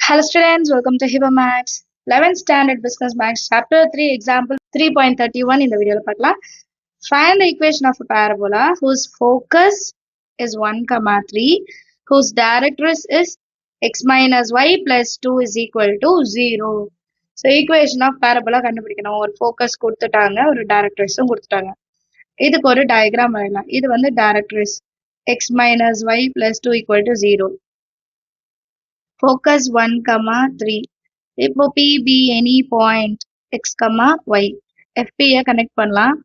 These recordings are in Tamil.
Hello students, welcome to Hiba Maths. 11th Standard Business Maths Chapter 3 Example 3.31 in the video. Find the equation of a parabola whose focus is 1, 3, whose directress is x minus y plus 2 is equal to 0. So equation of parabola கண்டுபிடிக்கணும். ஒரு focus கொடுத்துட்டாங்க, ஒரு directressம் கொடுத்துட்டாங்க. இதுக்கு ஒரு diagram வரையலாம். இது வந்து directress x minus y plus 2 equal to 0. Focus 1, 3. இப்போ P, B, any point x, y. FP connect பண்ணலாம்.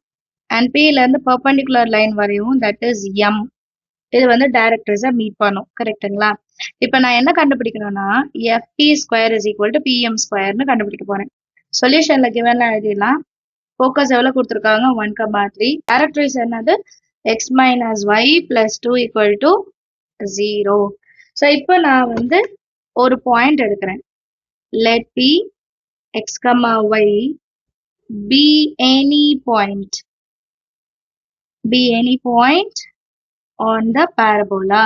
And P இருந்து perpendicular line வரையும், that is M. இது வந்து directress meet பண்ணும். கரெக்ட்டுங்களா? இப்போ நான் என்ன கண்டுபிடிக்கணும்னா FP square is equal to PM square னு கண்டுபிடிக்க போறேன். சொல்யூஷன்ல givenல எழுதிடலாம். Focus எவ்வளவு கொடுத்திருக்காங்க 1, 3. Directress என்னது x minus y plus 2 equal to 0. So இப்போ நான் வந்து ஒரு point எடுக்கிறேன். Let P x, y be any point. Be any point on the parabola.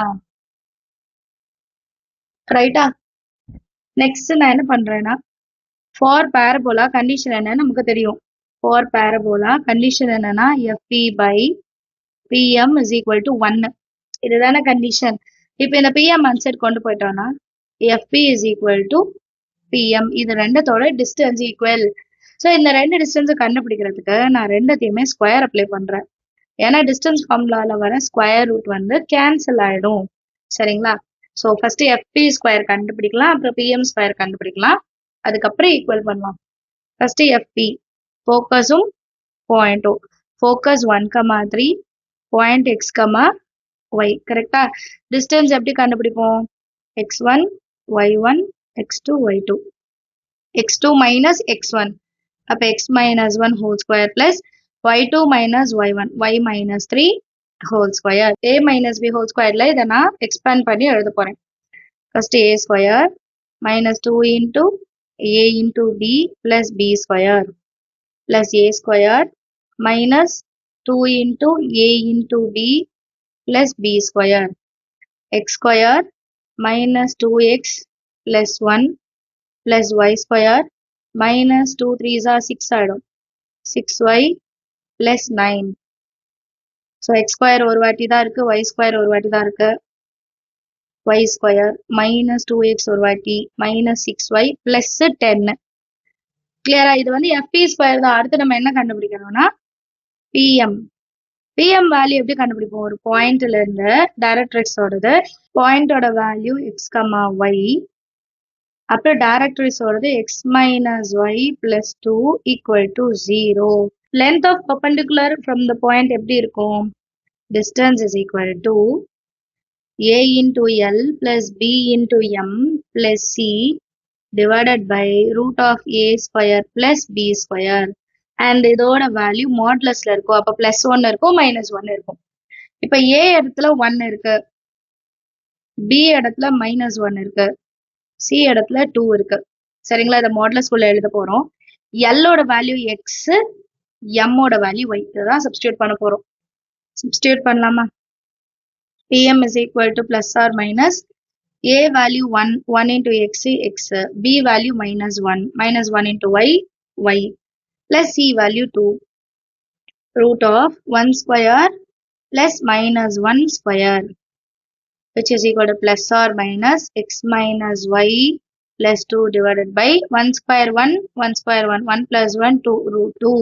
Right? Next நான் என்ன பண்றேன்னா for parabola condition என்ன நமக்கு தெரியும். For parabola condition என்னன்னா FP by PM is equal to 1. இதுதான condition. இப்போ இந்த PM answer கொண்டு போயிட்டோம்னா FP is equal to PM. இது ரெண்டத்தோட distance equal. So இந்த ரெண்டு distance கண்டுபிடிக்கிறதுக்கு நான் ரெண்டத்தையுமே square apply பண்றேன். ஏன்னா distance formulaல வர square root வந்து cancel ஆயிடும். சரிங்களா? So first FP square கண்டுபிடிக்கலாம், அப்புறம் PM square கண்டுபிடிக்கலாம், அதுக்கப்புறம் equal பண்ணலாம். First FP focusம் point. Focus 1, 3, point x, y. கரெக்டா? Distance எப்படி கண்டுபிடிப்போம்? x1, y1, x2, y2. x2 minus x1. அப்ப x minus 1 whole square plus y2 minus y1, y minus 3 whole square. A minus b whole square ல இதை நான் expand பண்ணி எழுத போறேன். First a square minus 2 into a into b plus b square plus a square minus 2 into a into b plus b square. X square minus 2x plus 1 plus y square minus 2 3s are 6 ஆயிடும். 6y plus 9. So x square ஒரு வாட்டி தான் இருக்கு, y square ஒரு வாட்டி தான் இருக்கு. Y square minus 2x ஒரு வாட்டி minus 6y plus 10. கிளியரா? இது வந்து FP square தான். அடுத்து நம்ம என்ன கண்டுபிடிக்கணும்னா PM. PM வேல்யூ எப்படி கண்டுபிடிப்போம்? ஒரு பாயிண்ட்ல இருந்து directress ஓடது பாயிண்டோட வேல்யூ x, y. அப்புறம் directress ஓடது x minus y plus 2 equal to 0. Length of perpendicular from the point எப்படி இருக்கும்? Distance is equal to a into L plus b into m plus c divided by root of a square plus b square. And இதோட வேல்யூ மாடுலஸ்ல இருக்கும். அப்ப plus 1 இருக்கும், minus 1 இருக்கும். இப்ப a இடத்துல 1 இருக்கு, b இடத்துல minus 1 இருக்கு, c இடத்துல 2 இருக்கு. சரிங்களா? இதை மாடுலஸ் குள்ள எழுத போறோம். L ஓட வேல்யூ x, m ஓட வேல்யூ y. இதுதான் சப்ஸ்டிட்யூட் பண்ண போறோம். சப்ஸ்டிட்யூட் பண்ணலாமா? PM is equal to plus or minus a value 1 into x, x, b value minus 1 into y, y, plus c value 2, root of 1 square plus minus 1 square, which is equal to plus or minus x minus y plus 2 divided by 1 square 1, 1 square 1, 1 plus 1, 2, root 2.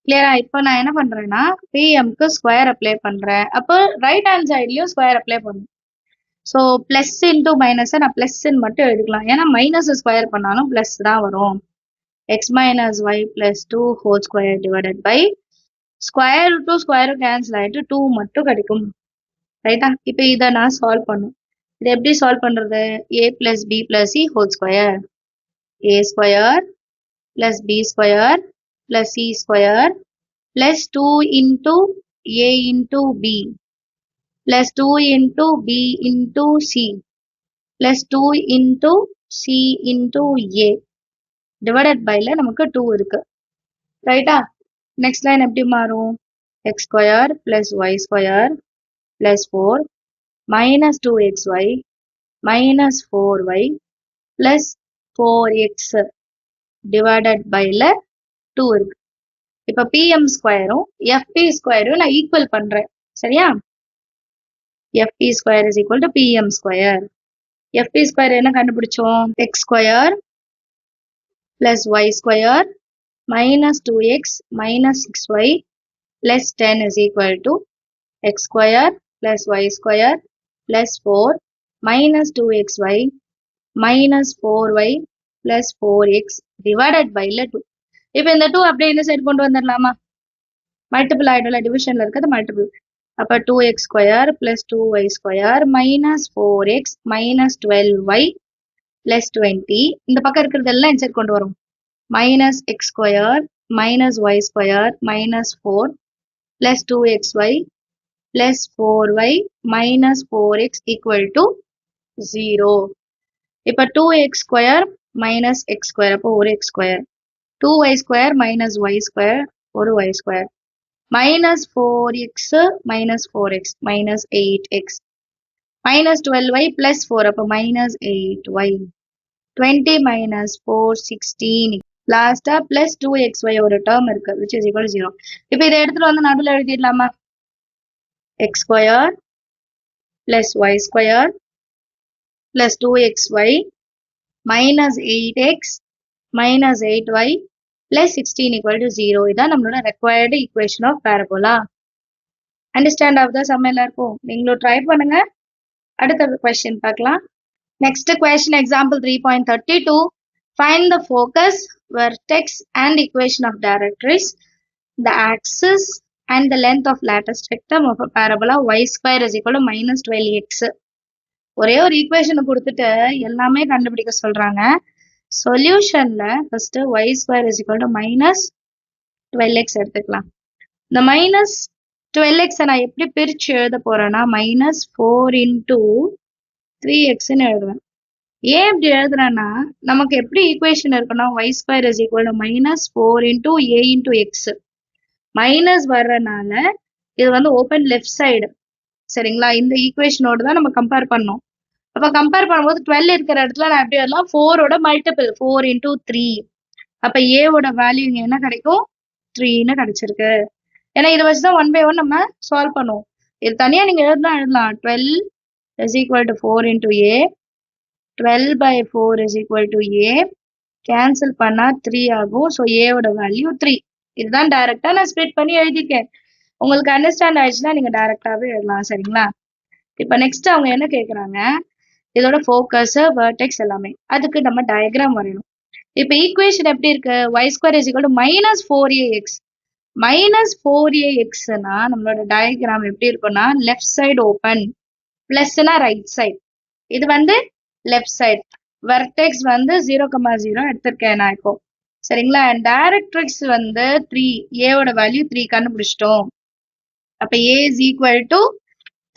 கிளியரா? இப்போ நான் என்ன பண்றேன்னா PMக்கு ஸ்கொயர் அப்ளை பண்றேன். அப்போ ரைட் ஹேண்ட் சைட்லயும் ஸ்கொயர் அப்ளை பண்ணும். ஸோ பிளஸ் இன்டூ மைனஸை நான் பிளஸ்ன்னு மட்டும் எழுதிக்கலாம். ஏன்னா மைனஸ் ஸ்கொயர் பண்ணாலும் பிளஸ் தான் வரும். X minus y plus 2 whole square divided by square to square cancel ஆயிட்டு 2 மட்டும் கிடைக்கும். ரைட்டா? இப்போ இதை நான் சால்வ் பண்ணும். இது எப்படி சால்வ் பண்றது? a plus B plus C whole square, a square plus B square plus c square plus 2 into a into b plus 2 into b into c plus 2 into c into a divided by ல நமக்கு 2 இருக்கு. ரைட்டா? நெக்ஸ்ட் லைன் எப்படி மாறும்? x square plus y square plus 4 minus 2xy minus 4y plus 4x divided by 2 இருக்கு. இப்ப pm ஸ்கொயரும் fp ஸ்கொயரும் நான் ஈக்குவல் பண்றேன். சரியா? fp square is equal to pm square. fp square என்ன கண்டுபிடிச்சோம்? x square plus y square minus 2x minus 6y plus 10 is equal to x square plus y square plus 4 minus 2xy minus 4y plus 4x divided by 2. இப்போ இந்த 2 அப்படியே இந்த சைடு கொண்டு வந்துடலாமா? மல்டிபிள் ஆயிடும்ல, டிவிஷன்ல இருக்கிறது மல்டிபிள். அப்ப 2x square plus 2y square minus 4x minus 12y plus 20. இந்த பக்கம் இருக்கிறதெல்லாம் இந்த சைடு கொண்டு வரும். minus x square minus y square minus 4 plus 2xy plus 4y minus 4x equal to 0. இப்போ 2x square minus x square அப்போ ஒரு x square. 2y square minus y square ஒரு y square. minus 4x minus 4x minus 8x. minus 12y plus 4 அப்போ minus 8y. 20 minus 4 16. லாஸ்டா plus 2xy ஒரு டேர்ம் இருக்கு which is equal to 0. இப்போ இதை எடுத்துட்டு வந்து நடுவுல எழுதிடலாமா? x square plus y square plus 2xy minus 8x minus 8y plus 16 equal to 0. இதான் நம்மளோட required equation of parabola. Understand ஆகுதா? செம்மையில இருக்கும். நீங்களும் ட்ரை பண்ணுங்க. அடுத்த question பார்க்கலாம். Next question example 3.32. Find the focus, vertex and equation of directrix, the axis and the length of lattice rectum of a parabola y square is equal to minus 12x. ஒரே ஒரு ஈக்குவேஷனை கொடுத்துட்டு எல்லாமே கண்டுபிடிக்க சொல்றாங்க. சொல்யூஷன்ல first y square is equal to minus 12x எடுத்துக்கலாம். இந்த minus 12x நான் எப்படி பிரிச்சு எழுத போறேன்னா minus 4 into 3x ன்னு எழுதுவேன். ஏன் இப்படி எழுதுறேன்னா நமக்கு எப்படி ஈக்குவேஷன் இருக்குன்னா y square is equal to minus 4 into a into x. Minus வர்றதுனால இது வந்து ஓப்பன் லெஃப்ட் சைடு. சரிங்களா? இந்த ஈக்குவேஷனோட தான் நம்ம கம்பேர் பண்ணோம். அப்ப கம்பேர் பண்ணும்போது 12 இருக்கிற இடத்துல நான் எப்படி வரலாம்? 4ஓட மல்டிபிள் 4 into 3. அப்ப ஏவோட வேல்யூ இங்க என்ன கிடைக்கும்? 3ன்னு கிடைச்சிருக்கு. ஏன்னா இதை வச்சுதான் 1 by 1 நம்ம சால்வ் பண்ணுவோம். இது தனியா நீங்க எழுதலாம். 12 is equal to 4 into a. 12 by 4 is equal to a. Cancel பண்ணா 3 ஆகும். ஸோ ஏவோட வேல்யூ 3. இதுதான் டைரக்டா நான் ஸ்ப்ளிட் பண்ணி எழுதிருக்கேன். உங்களுக்கு அண்டர்ஸ்டாண்ட் ஆயிடுச்சுன்னா நீங்க டைரக்டாவே எழுதலாம். சரிங்களா? இப்ப நெக்ஸ்ட் அவங்க என்ன கேக்குறாங்க? இதோட ஃபோக்கஸ், வெர்டெக்ஸ் எல்லாமே. அதுக்கு நம்ம டயக்ராம் வரையணும். இப்ப ஈக்குவேஷன் எப்படி இருக்கு? y square is equal to minus 4ax. minus 4axனா நம்மளோட டயக்ராம் எப்படி இருக்கும்னா லெஃப்ட் சைடு ஓப்பன், பிளஸ்னா ரைட் சைடு. இது வந்து லெஃப்ட் சைடு. வெர்டெக்ஸ் வந்து 0,0 எடுத்திருக்கேன் நான் இப்போ. சரிங்களா? டைரக்ட்ரிக்ஸ் வந்து 3, ஏவோட வேல்யூ 3 கண்டுபிடிச்சிட்டோம். அப்ப a is equal to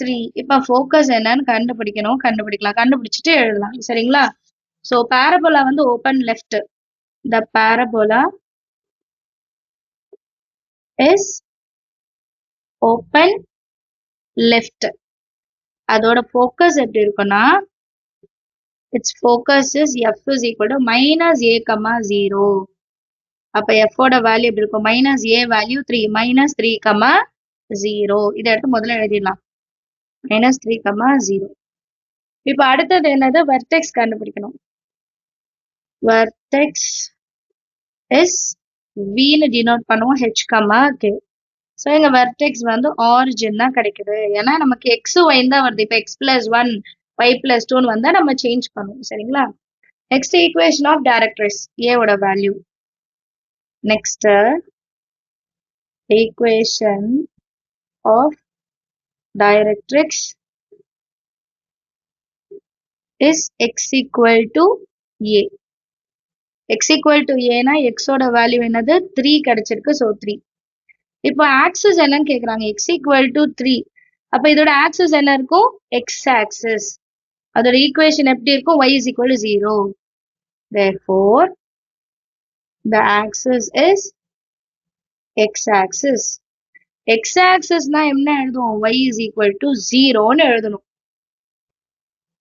3. இப்ப ஃபோக்கஸ் என்னன்னு கண்டுபிடிக்கணும். கண்டுபிடிச்சிட்டு எழுதலாம். சரிங்களா? ஸோ பேரபோலா வந்து open left. The parabola is open left. அதோட ஃபோக்கஸ் எப்படி இருக்குன்னா it's focus is f is equal to minus a, 0. அப்ப f ஓட வேல்யூ எப்படி இருக்கும்? Minus a value 3 minus 3, 0. இதை எடுத்து முதல்ல எழுதிடலாம். minus 3, 0. இப்ப அடுத்தது என்னது? வெர்டெக்ஸ் கண்டுபிடிக்கணும். வெர்டெக்ஸ் இஸ் v-ன்னு டினோட் பண்ணுவோம் h, k. ஸோ இங்க வெர்டெக்ஸ் வந்து ஆரிஜின் தான் கிடைக்குது. ஏன்னா நமக்கு x y தான் வருது. இப்ப x plus 1 y plus 2ன்னு வந்தா நம்ம சேஞ்ச் பண்ணுவோம். சரிங்களா? நெக்ஸ்ட் ஈக்குவேஷன் ஆஃப் டைரக்ட்ரிக்ஸ், ஏவோட value. Next equation of directrix is x equal to a. x equal to a னா x ஓட வேல்யூ என்னது? 3 கிடைச்சிருக்கு. ஸோ 3. இப்போ ஆக்சிஸ் என்னன்னு கேக்குறாங்க. x equal to 3. அப்ப இதோட ஆக்சிஸ் என்ன இருக்கும்? x axis. அதோட ஈக்குவேஷன் எப்படி இருக்கும்? y is equal to 0. Therefore, the axis is x axis. x axis னா என்ன எழுதுவோம்? y is equal to 0ன்னு எழுதணும்.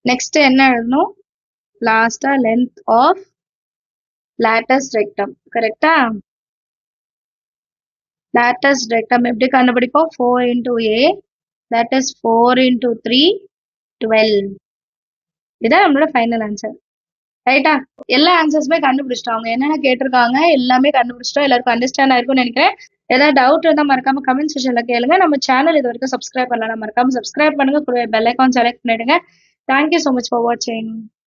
நெக்ஸ்ட் என்ன எழுதணும்? லாஸ்டா லென்த் ஆஃப் latest rectum. கரெக்டா? latest rectum எப்படி கண்டுபிடிப்போம்? 4 into A, that is 4 into 3, 12. இதான் நம்மளோட ஃபைனல் ஆன்சர். ரைட்டா? எல்லா ஆன்சர்ஸுமே கண்டுபிடிச்சிட்டோம். அவங்க என்னென்ன கேட்டிருக்காங்க எல்லாமே கண்டுபிடிச்சிட்டோம். எல்லாருக்கும் அண்டர்ஸ்டாண்ட் ஆயிருக்கும்னு நினைக்கிறேன். ஏதாவது டவுட் இருந்தால் மறக்காம கமெண்ட் செக்ஷன்ல கேளுங்க. நம்ம சேனல் இது வரைக்கும் சப்ஸ்கிரைப் பண்ணலாம், மறக்காம சப்ஸ்கிரைப் பண்ணுங்க. பெல் ஐக்கான் செலக்ட் பண்ணிடுங்க. தேங்க்யூ ஸோ மச் ஃபார் வாட்சிங்.